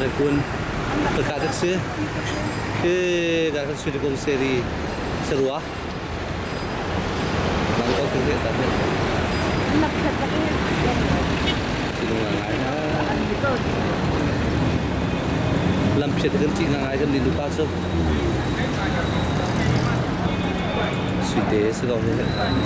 rekun berkat sih ke kat sudah kong seri seruah bangkok ke tapi Anak katanya. sini lampir kan sih ngai kan di lupa so sudah sekali